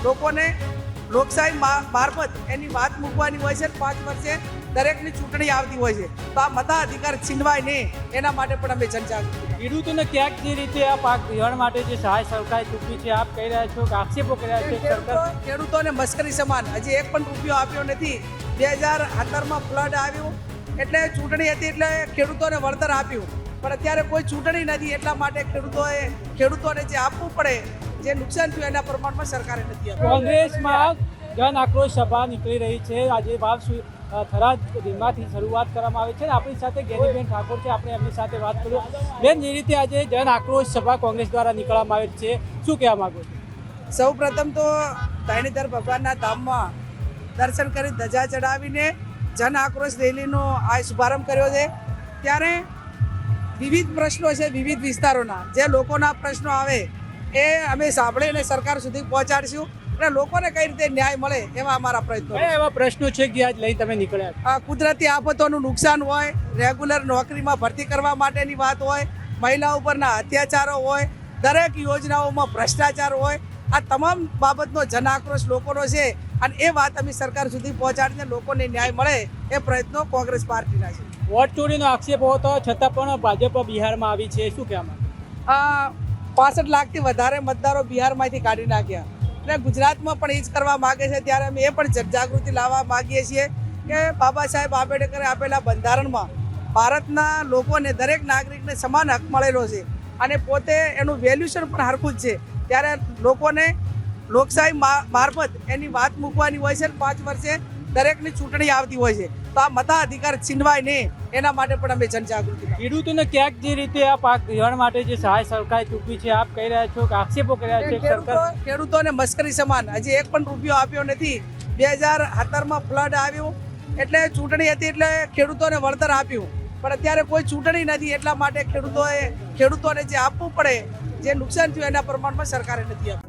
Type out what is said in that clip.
લોકોને લોકશાહી મારફત એની વાત મૂકવાની હોય છે. 5 વર્ષે દરેકની ચૂંટણી આવતી હોય છે, તો આ મતાધિકાર છીનવાય નહીં એના માટે પણ અમે જનજાગૃતિ. ખેડૂતોને ક્યાંક જે રીતે આ પાક ધિરાણ માટે જે સહાય સરકારે ચૂકવી છે, આપ કહી રહ્યા છો કે આક્ષેપો કરી રહ્યા છે સરકાર ખેડૂતોને મશ્કરી સમાન હજી એક પણ રૂપિયો આપ્યો નથી. 2017માં ફ્લડ આવ્યું એટલે ચૂંટણી હતી એટલે ખેડૂતોને વળતર આપ્યું, પણ અત્યારે કોઈ ચૂંટણી નથી એટલા માટે ખેડૂતોને જે આપવું પડે, જે નુકસાન થયું એના પ્રમાણમાં સરકારે નથી આપ્યું. કોંગ્રેસમાં જન આક્રોશ સભા નીકળી રહી છે. આજે વાવ થરાદ ધીમાથી શરૂઆત કરવામાં આવી છે. આપણી સાથે ગેનીબેન ઠાકોર છે, આપણે એમની સાથે વાત કરીએ. બેન, જે રીતે આજે જન આક્રોશ સભા કોંગ્રેસ દ્વારા નીકળવામાં આવી છે, શું કહેવા માંગો છો? સૌ પ્રથમ તો ધરણીધર ભગવાનના ધામમાં દર્શન કરી ધજા ચડાવીને જન આક્રોશ રેલીનો આ શુભારંભ કર્યો છે. ત્યારે વિવિધ પ્રશ્નો છે, વિવિધ વિસ્તારોના જે લોકોના પ્રશ્નો આવે એ અમે સાંભળીને સરકાર સુધી પહોંચાડીશું અને લોકોને કઈ રીતે ન્યાય મળે એવા અમારા પ્રયત્નો. એવા પ્રશ્નો છે કે આજ લઈ તમે નીકળ્યા? કુદરતી આફતોનું નુકસાન હોય, રેગ્યુલર નોકરીમાં ભરતી કરવા માટેની વાત હોય, મહિલાઓ ઉપરના અત્યાચારો હોય, દરેક યોજનાઓમાં ભ્રષ્ટાચાર હોય, આ તમામ બાબતનો જન આક્રોશ લોકોનો છે અને એ વાત અમે સરકાર સુધી પહોંચાડીને લોકોને ન્યાય મળે એ પ્રયત્નો કોંગ્રેસ પાર્ટીના છે. વોટ ચોરીનો આક્ષેપ હતો છતાં પણ ભાજપ બિહારમાં આવી છે, શું કહેવામાં? 65 લાખથી વધારે મતદારો બિહારમાંથી કાઢી નાખ્યા અને ગુજરાતમાં પણ એ જ કરવા માગે છે. ત્યારે અમે એ પણ જનજાગૃતિ લાવવા માગીએ છીએ કે બાબા સાહેબ આંબેડકરે આપેલા બંધારણમાં ભારતના લોકોને, દરેક નાગરિકને સમાન હક મળેલો છે અને પોતે એનું વેલ્યુશન પણ હરખું જ છે. ત્યારે લોકોને લોકશાહી મારફત એની વાત મૂકવાની હોય છે. 5 વર્ષે દરેકની ચૂંટણી આવતી હોય છે, તો આ મતાધિકાર છીનવાય નહીં એના માટે પણ અમે જનજાગૃતિ. ખેડૂતોને ક્યાંક જે રીતે આ પાક ધિરાણ માટે જે સહાય સરકારે ચૂકવી છે, આપ કહી રહ્યા છો કે આક્ષેપો કરી રહ્યા છે સરકાર ખેડૂતોને મશ્કરી સમાન હજી એક પણ રૂપિયો આપ્યો નથી. 2017માં ફ્લડ આવ્યું એટલે ચૂંટણી હતી એટલે ખેડૂતોને વળતર આપ્યું, પણ અત્યારે કોઈ ચૂંટણી નથી એટલા માટે ખેડૂતોને જે આપવું પડે, જે નુકસાન થયું એના પ્રમાણમાં સરકારે નથી આપ્યું.